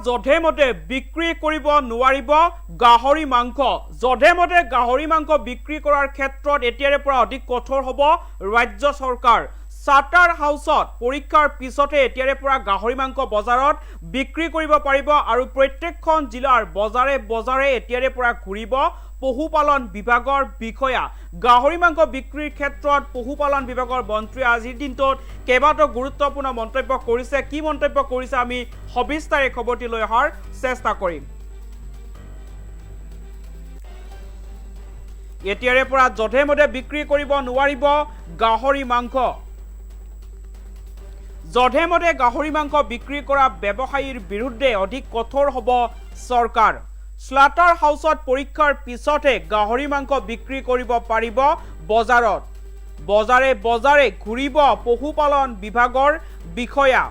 জধে মতে বিক্ৰী কৰিব নোৱাৰিব গাহৰি মাংস। জধে মতে গাহৰি মাংস বিক্ৰী কৰাৰ ক্ষেত্ৰত এতিয়াৰে পৰা অধিক কঠোৰ হ'ব ৰাজ্য চৰকাৰ। চাটাৰ হাউচত পৰীক্ষাৰ পিছতে এতিয়াৰে পৰা গাহৰি মাংস বজাৰত বিক্ৰী কৰিব পাৰিব আৰু প্ৰত্যেকখন জিলাৰ বজাৰে বজাৰে এতিয়াৰে পৰা ঘূৰিব পশুপালন বিভাগৰ বিষয়া। গাহৰি মাংস বিক্ৰীৰ ক্ষেত্ৰত পশুপালন বিভাগৰ মন্ত্ৰীয়ে আজিৰ দিনটোত কেইবাটাও গুৰুত্বপূৰ্ণ মন্তব্য কৰিছে। কি মন্তব্য কৰিছে আমি সবিস্তাৰে খবৰটি লৈ অহাৰ চেষ্টা কৰিম। এতিয়াৰে পৰা জধে মধে বিক্ৰী কৰিব নোৱাৰিব গাহৰি মাংস। জধে মধে গাহৰি মাংস বিক্ৰী কৰা ব্যৱসায়ীৰ বিৰুদ্ধে অধিক কঠোৰ হ'ব চৰকাৰ। স্লাটাৰ হাউচত পৰীক্ষাৰ পিছতে গাহৰি মাংস বিক্ৰী কৰিব পাৰিব বজাৰত। বজাৰে বজাৰে ঘূৰিব পশুপালন বিভাগৰ বিষয়া।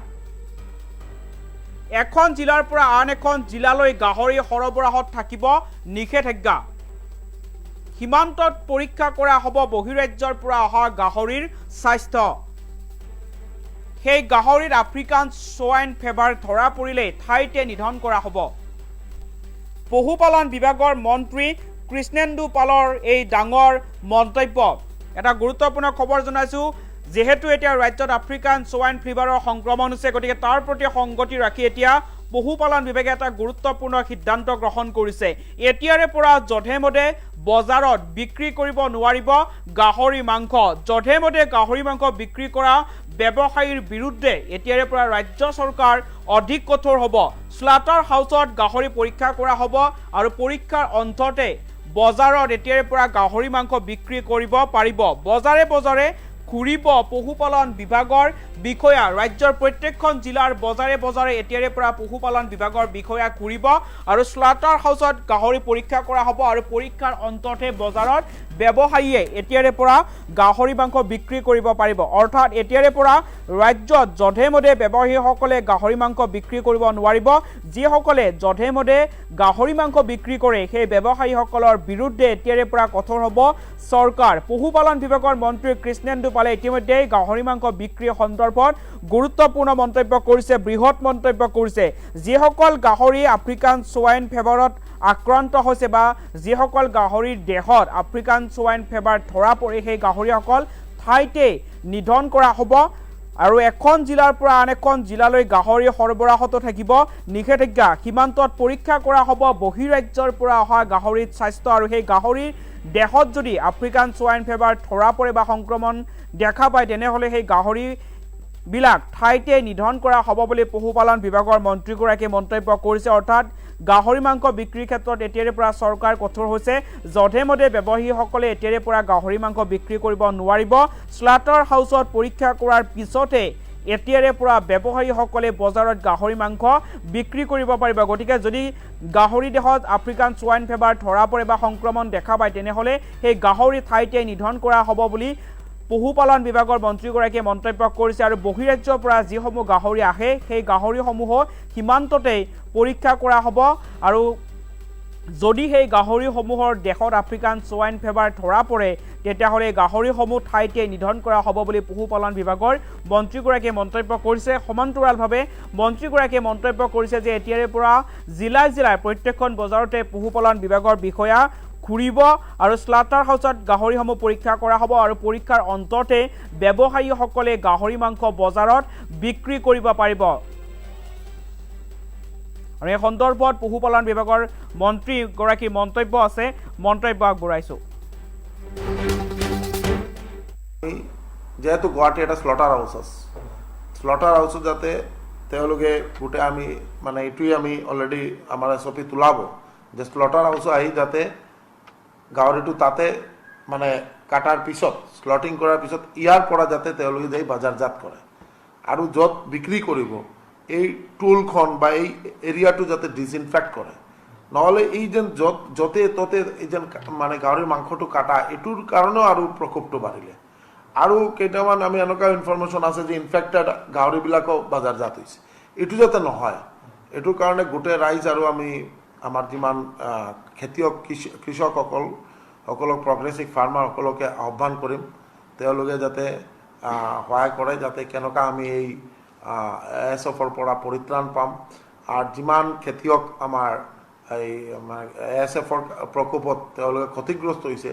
এখন জিলাৰ পৰা আন এখন জিলালৈ গাহৰি সৰবৰাহত থাকিব নিষেধাজ্ঞা। সীমান্তত পৰীক্ষা কৰা হ'ব বহিৰাজ্যৰ পৰা অহা গাহৰিৰ স্বাস্থ্য। সেই গাহৰিত আফ্ৰিকান সোৱাইন ফেভাৰ ধৰা পৰিলে ঠাইতে নিধন কৰা হ'ব। পশুপালন বিভাগৰ মন্ত্ৰী কৃষ্ণেন্দু পালৰ এই ডাঙৰ মন্তব্য। এটা গুৰুত্বপূৰ্ণ খবৰ জনাইছোঁ, যেহেতু এতিয়া ৰাজ্যত আফ্ৰিকান সোৱাইন ফিভাৰৰ সংক্ৰমণ হৈছে, গতিকে তাৰ প্ৰতি সংগতি ৰাখি এতিয়া পশুপালন বিভাগে এটা গুৰুত্বপূৰ্ণ সিদ্ধান্ত গ্ৰহণ কৰিছে। এতিয়াৰে পৰা জধে মধে বজাৰত বিক্ৰী কৰিব নোৱাৰিব গাহৰি মাংস। জধে মধে গাহৰি মাংস বিক্ৰী কৰা ব্যৱসায়ীৰ বিৰুদ্ধে এতিয়াৰে পৰা ৰাজ্য চৰকাৰ অধিক কঠোৰ হ'ব। স্লাটাৰ হাউচত গাহৰি পৰীক্ষা কৰা হ'ব আৰু পৰীক্ষাৰ অন্ততে বজাৰত এতিয়াৰে পৰা গাহৰি মাংস বিক্ৰী কৰিব পাৰিব। বজাৰে বজাৰে ঘূৰিব পশুপালন বিভাগৰ বিষয়া। ৰাজ্যৰ প্ৰত্যেকখন জিলাৰ বজাৰে বজাৰে এতিয়াৰে পৰা পশুপালন বিভাগৰ বিষয়া ঘূৰিব আৰু স্লাটাৰ হাউচত গাহৰি পৰীক্ষা কৰা হ'ব আৰু পৰীক্ষাৰ অন্ততে বজাৰত ব্যৱসায়ীয়ে এতিয়াৰে পৰা গাহৰি মাংস বিক্ৰী কৰিব পাৰিব। অৰ্থাৎ এতিয়াৰে পৰা ৰাজ্যত জধে মধে ব্যৱসায়ীসকলে গাহৰি মাংস বিক্ৰী কৰিব নোৱাৰিব। যিসকলে জধে মধে গাহৰি মাংস বিক্ৰী কৰে সেই ব্যৱসায়ীসকলৰ বিৰুদ্ধে এতিয়াৰে পৰা কঠোৰ হ'ব চৰকাৰ। পশুপালন বিভাগৰ মন্ত্ৰী কৃষ্ণেন্দু পালে ইতিমধ্যে গাহৰি মাংস বিক্ৰী সন্দৰ্ভত গুৰুত্বপূৰ্ণ মন্তব্য কৰিছে, বৃহৎ মন্তব্য কৰিছে। যিসকল গাহৰি আফ্ৰিকান সোৱাইন ফেভাৰত আক্ৰান্ত হৈছে বা যিসকল গাহৰিৰ দেহত আফ্ৰিকান সোৱাইন ফেভাৰ ধৰা পৰে সেই গাহৰিসকল ঠাইতে নিধন কৰা হ'ব আৰু এখন জিলাৰ পৰা আন এখন জিলালৈ গাহৰি সৰবৰাহতো থাকিব নিষেধাজ্ঞা। সীমান্তত পৰীক্ষা কৰা হ'ব বহিৰাজ্যৰ পৰা অহা গাহৰিৰ স্বাস্থ্য আৰু সেই গাহৰিৰ দেহত যদি আফ্ৰিকান সোৱাইন ফেভাৰ ধৰা পৰে বা সংক্ৰমণ দেখা পায় তেনেহ'লে সেই গাহৰিবিলাক ঠাইতে নিধন কৰা হ'ব বুলি পশুপালন বিভাগৰ মন্ত্ৰীগৰাকীয়ে মন্তব্য কৰিছে। অৰ্থাৎ গাহৰি মাংস বিক্ৰীৰ ক্ষেত্ৰত এতিয়াৰে পৰা চৰকাৰ কঠোৰ হৈছে। জধে মধে ব্যৱসায়ীসকলে এতিয়াৰে পৰা গাহৰি মাংস বিক্ৰী কৰিব নোৱাৰিব। স্লাটাৰ হাউচত পৰীক্ষা কৰাৰ পিছতে এতিয়াৰে পৰা ব্যৱসায়ীসকলে বজাৰত গাহৰি মাংস বিক্ৰী কৰিব পাৰিব। গতিকে যদি গাহৰি দেহত আফ্ৰিকান সোৱাইন ফেভাৰ ধৰা পৰে বা সংক্ৰমণ দেখা পায় তেনেহ'লে সেই গাহৰি ঠাইতে নিধন কৰা হ'ব বুলি পশুপালন বিভাগৰ মন্ত্ৰীগৰাকীয়ে মন্তব্য কৰিছে। আৰু বহিৰাজ্যৰ পৰা যিসমূহ গাহৰি আহে সেই গাহৰিসমূহো সীমান্ততেই পৰীক্ষা কৰা হ'ব আৰু যদি সেই গাহৰিসমূহৰ দেশত আফ্ৰিকান সোৱাইন ফেভাৰ ধৰা পৰে তেতিয়াহ'লে গাহৰিসমূহ ঠাইতে নিধন কৰা হ'ব বুলি পশুপালন বিভাগৰ মন্ত্ৰীগৰাকীয়ে মন্তব্য কৰিছে। সমান্তৰালভাৱে মন্ত্ৰীগৰাকীয়ে মন্তব্য কৰিছে যে এতিয়াৰে পৰা জিলাই জিলাই প্ৰত্যেকখন বজাৰতে পশুপালন বিভাগৰ বিষয়া ঘূৰিব আৰু স্লাটাৰ হাউচত গাহৰিসমূহ পৰীক্ষা কৰা হ'ব আৰু পৰীক্ষাৰ অন্ততে ব্যৱসায়ীসকলে গাহৰি মাংস বজাৰত বিক্ৰী কৰিব পাৰিব। আৰু এই সন্দৰ্ভত পশুপালন বিভাগৰ মন্ত্ৰীগৰাকীৰ মন্তব্য আছে, মন্তব্য আগবঢ়াইছোঁ। যেহেতু গুৱাহাটী এটা স্লটাৰ হাউচ আছে, স্লটাৰ হাউচত যাতে তেওঁলোকে গোটেই আমি মানে এইটোৱে আমি অলৰেডি আমাৰ SOP তোলাব যে স্লটাৰ হাউচ আহি যাতে গাহৰিটো তাতে মানে কাটাৰ পিছত স্লটিং কৰাৰ পিছত ইয়াৰ পৰা যাতে তেওঁলোকে যাই বজাৰজাত কৰে আৰু য'ত বিক্ৰী কৰিব এই টুলখন বা এই এৰিয়াটো যাতে ডিসইনফেক্ট কৰে। নহ'লে এই যেন য'তে ত'তে এই যেন মানে গাহৰিৰ মাংসটো কাটা এইটোৰ কাৰণেও আৰু প্ৰকোপটো বাঢ়িলে। আৰু কেইটামান আমি এনেকুৱা ইনফৰমেশ্যন আছে যে ইনফেক্টেড গাহৰিবিলাকো বজাৰজাত হৈছে। এইটো যাতে নহয়, এইটোৰ কাৰণে গোটেই ৰাইজ আৰু আমি আমাৰ যিমান খেতিয়ক কৃষকসকলক প্ৰগ্ৰেছিভ ফাৰ্মাৰসকলকে আহ্বান কৰিম তেওঁলোকে যাতে সহায় কৰে যাতে কেনেকুৱা আমি এই ASFৰ পৰা পৰিত্ৰাণ পাম আৰ যিমান খেতিয়ক আমাৰ এই ASFৰ প্ৰকোপত তেওঁলোকে ক্ষতিগ্ৰস্ত হৈছে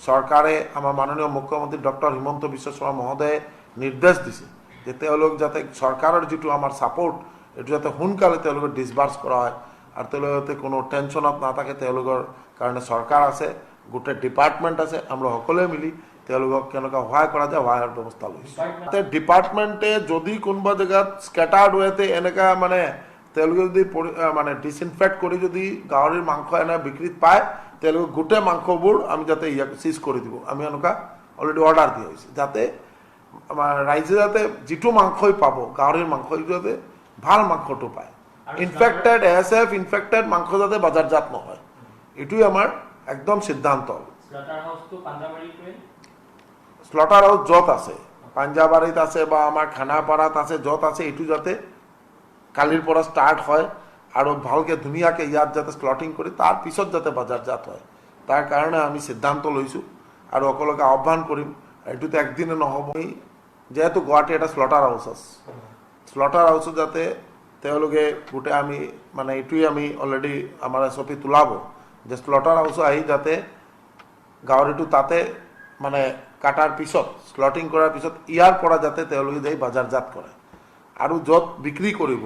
চৰকাৰে আমাৰ মাননীয় মুখ্যমন্ত্ৰী ডক্টৰ হিমন্ত বিশ্ব শৰ্মা মহোদয়ে নিৰ্দেশ দিছে যে তেওঁলোক যাতে চৰকাৰৰ যিটো আমাৰ ছাপোৰ্ট এইটো যাতে সোনকালে তেওঁলোকে ডিছবাৰ্চ কৰা হয় আৰু তেওঁলোকে যাতে কোনো টেনশ্যনত নাথাকে তেওঁলোকৰ কাৰণে চৰকাৰ আছে গোটেই ডিপাৰ্টমেণ্ট আছে আমৰা সকলোৱে মিলি তেওঁলোকক কেনেকৈ সহায় কৰা যায় সহায়ৰ ব্যৱস্থা লৈছোঁ ডিপাৰ্টমেণ্টে যদি কোনোবা জেগাত স্কেটাৰ্ড ৱেতে এনেকুৱা মানে তেওঁলোকে যদি মানে ডিসইনফেক্ট কৰি যদি গাহৰিৰ মাংস এনে বিক্ৰীত পায় তেওঁলোকে গোটেই মাংসবোৰ আমি যাতে ইয়াক সিজ কৰি দিব আমি এনেকুৱা অলৰেডি অৰ্ডাৰ দিয়া হৈছে যাতে ৰাইজে যাতে যিটো মাংসই পাব গাহৰিৰ মাংস যাতে ভাল মাংসটো পায় ইনফেক্টেড ASF ইনফেক্টেড মাংস যাতে বাজারজাত নহয় এটুই আমার একদম সিদ্ধান্ত স্লটার হাউস যত আছে পাঞ্জাবাৰীত আছে বা আমাৰ খানাপাৰাত আছে যত আছে এটু যাতে কালিৰ পৰা স্টাৰ্ট হয় আৰু ভালকে ধুনীয়াকে ইয়াত যাতে স্লটিং কৰি তাৰ পিছত যাতে বাজাৰজাত হয় তাৰ কাৰণে আমি সিদ্ধান্ত লৈছোঁ আৰু সকলোকে আহ্বান কৰিম এটুতে একদিনে নহব যেহেতু গুৱাহাটী এটা স্লটার হাউস আছে স্লটার হাউসত যাতে তেওঁলোকে গোটেই আমি মানে এটুই আমি অলরেডি আমার SOP তোলাব যে স্লটার হাউস আহি যাতে গাহৰিটো তাতে মানে কাটাৰ পিছত স্লটিং কৰাৰ পিছত ইয়াৰ পৰা যাতে তেওঁলোকে যাই বাজাৰজাত কৰে আৰু যত বিক্ৰী কৰিব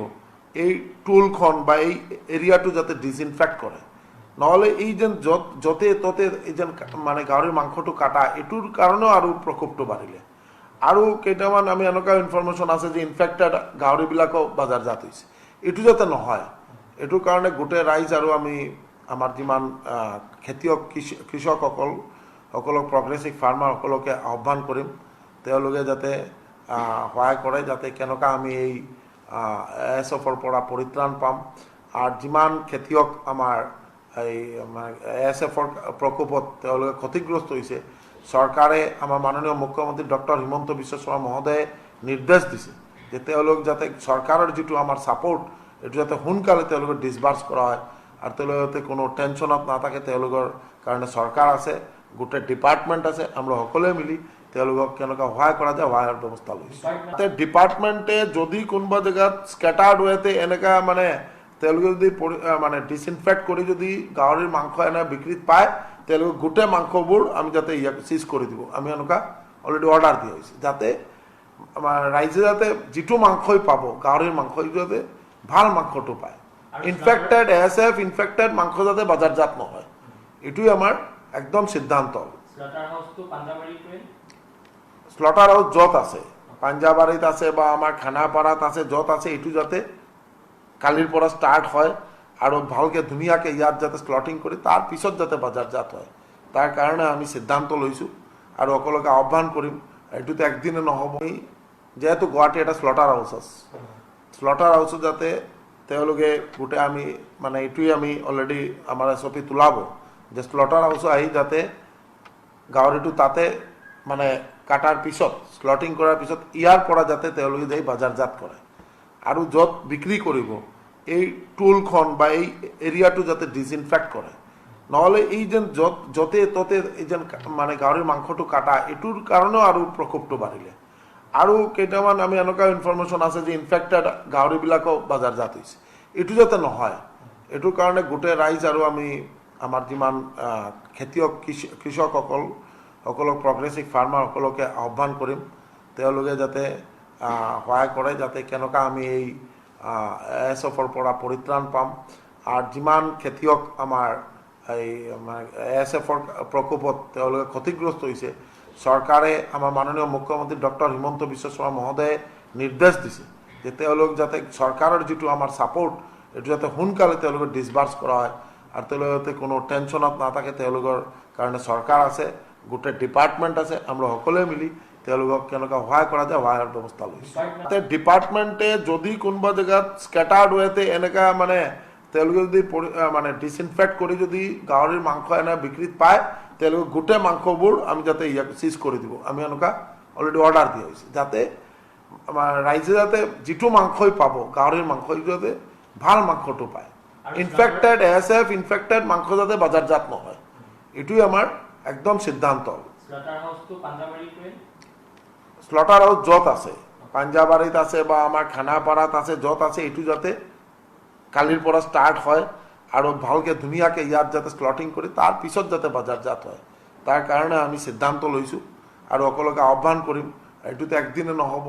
এই টুলখন বা এই এৰিয়াটো যাতে ডিসইনফেক্ট কৰে নহলে এই যেন যতে ততে এই যেন মানে গাহৰিৰ মাংসটো কাটা এটুৰ কাৰণেও আৰু প্ৰকোপটো বাঢ়িলে আৰু কেইটামান আমি এনেকুৱা ইনফৰমেশ্যন আছে যে ইনফেক্টেড গাহৰিবিলাকো বাজাৰজাত হৈছে এটু যাতে নহয় এটুৰ কাৰণে গোটেই ৰাইজ আৰু আমি আমাৰ যিমান খেতিয়ক কৃষকসকল সকলক প্ৰগ্ৰেছিভ ফাৰ্মাৰ সকলকে আহ্বান কৰিম তেওঁলোকে যাতে সহায় কৰে যাতে কেনেকুৱা আমি এই ASFৰ পৰা পৰিত্ৰাণ পাম আৰু যিমান খেতিয়ক আমাৰ এই ASFৰ প্ৰকোপত তেওঁলোকে ক্ষতিগ্ৰস্ত হৈছে চৰকাৰে আমাৰ মাননীয় মুখ্যমন্ত্ৰী ডক্টৰ হিমন্ত বিশ্ব শৰ্মা মহোদয়ে নিৰ্দেশ দিছে যে তেওঁলোক যাতে চৰকাৰৰ যিটো আমাৰ ছাপোৰ্ট এইটো যাতে সোনকালে তেওঁলোকে ডিছবাৰ্চ কৰা হয় আৰু তেওঁলোকে যাতে কোনো টেনশ্যনত নাথাকে তেওঁলোকৰ কাৰণে চৰকাৰ আছে গোটেই ডিপাৰ্টমেণ্ট আছে আমৰা সকলোৱে মিলি তেওঁলোকক কেনেকৈ সহায় কৰা যায় সহায়ৰ ব্যৱস্থা লৈছোঁ ডিপাৰ্টমেণ্টে যদি কোনোবা জেগাত স্কেটাৰ্ড ৱেতে এনেকুৱা মানে তেওঁলোকে যদি মানে ডিসইনফেক্ট কৰি যদি গাহৰিৰ মাংস এনে বিক্ৰীত পায় তেওঁলোকে গোটেই মাংসবোৰ আমি যাতে ইয়াক সিজ কৰি দিব আমি এনেকুৱা অলৰেডি অৰ্ডাৰ দিয়া হৈছে যাতে ৰাইজে যাতে যিটো মাংসই পাব গাহৰিৰ মাংস যাতে ভাল মাংসটো পায় ইনফেক্টেড ASF ইনফেক্টেড মাংস যাতে বাজারজাত নহয় এটুই আমার একদম সিদ্ধান্ত স্লটার হাউস যত আছে পাঞ্জাবাৰীত আছে বা আমাৰ খানাপাৰাত আছে যত আছে এটু যাতে কালিৰ পৰা স্টাৰ্ট হয় আৰু ভালকে ধুনীয়াকে ইয়াত যাতে স্লটিং কৰি তাৰ পিছত যাতে বাজাৰজাত হয় তাৰ কাৰণে আমি সিদ্ধান্ত লৈছোঁ আৰু সকলোকে আহ্বান কৰিম এটুতে একদিনে নহব যেহেতু গুৱাহাটী এটা স্লটার হাউস আছে স্লটার হাউসত যাতে তেওঁলোকে গোটেই আমি মানে এটুই আমি অলরেডি আমার SOP তোলাব যে স্লটার হাউস আহি যাতে গাহৰিটো তাতে মানে কাটাৰ পিছত স্লটিং কৰাৰ পিছত ইয়াৰ পৰা যাতে তেওঁলোকে যাই বাজাৰজাত কৰে আৰু যত বিক্ৰী কৰিব এই টুলখন বা এই এৰিয়াটো যাতে ডিসইনফেক্ট কৰে নহলে এই যেন যতে ততে এই যেন মানে গাহৰিৰ মাংসটো কাটা এটুৰ কাৰণেও আৰু প্ৰকোপটো বাঢ়িলে আৰু কেইটামান আমি এনেকুৱা ইনফৰমেশ্যন আছে যে ইনফেক্টেড গাহৰিবিলাকো বাজাৰজাত হৈছে এটু যাতে নহয় এটুৰ কাৰণে গোটেই ৰাইজ আৰু আমি আমাৰ যিমান খেতিয়ক কৃষকসকল সকলক প্ৰগ্ৰেছিভ ফাৰ্মাৰ সকলকে আহ্বান কৰিম তেওঁলোকে যাতে সহায় কৰে যাতে কেনেকুৱা আমি এই ASFৰ পৰা পৰিত্ৰাণ পাম আৰু যিমান খেতিয়ক আমাৰ এই ASFৰ প্ৰকোপত তেওঁলোকে ক্ষতিগ্ৰস্ত হৈছে চৰকাৰে আমাৰ মাননীয় মুখ্যমন্ত্ৰী ডক্টৰ হিমন্ত বিশ্ব শৰ্মা মহোদয়ে নিৰ্দেশ দিছে যে তেওঁলোক যাতে চৰকাৰৰ যিটো আমাৰ ছাপোৰ্ট এইটো যাতে সোনকালে তেওঁলোকে ডিছবাৰ্চ কৰা হয় আৰু তেওঁলোকে যাতে কোনো টেনশ্যনত নাথাকে তেওঁলোকৰ কাৰণে চৰকাৰ আছে গোটেই ডিপাৰ্টমেণ্ট আছে আমৰা সকলোৱে মিলি তেওঁলোকক কেনেকৈ সহায় কৰা যায় সহায়ৰ ব্যৱস্থা লৈছোঁ ডিপাৰ্টমেণ্টে যদি কোনোবা জেগাত স্কেটাৰ্ড ৱেতে এনেকুৱা মানে তেওঁলোকে যদি মানে ডিসইনফেক্ট কৰি যদি গাহৰিৰ মাংস এনে বিক্ৰীত পায় তেওঁলোকে গোটেই মাংসবোৰ আমি যাতে ইয়াক সিজ কৰি দিব আমি এনেকুৱা অলৰেডি অৰ্ডাৰ দিয়া হৈছে যাতে ৰাইজে যাতে যিটো মাংসই পাব গাহৰিৰ মাংস যাতে ভাল মাংসটো পায় ইনফেক্টেড ASF ইনফেক্টেড মাংস যাতে বাজারজাত নহয় এটুই আমার একদম সিদ্ধান্ত স্লটার হাউস যত আছে পাঞ্জাবাৰীত আছে বা আমাৰ খানাপাৰাত আছে যত আছে এটু যাতে কালিৰ পৰা ষ্টাৰ্ট হয় আৰু ভালকৈ ধুনীয়াকৈ ইয়াত যাতে স্লটিং কৰি তাৰ পিছত যাতে বজাৰজাত হয় তাৰ কাৰণে আমি সিদ্ধান্ত লৈছোঁ আৰু সকলোকে আহ্বান কৰিম এইটোতো একদিনে নহ'ব।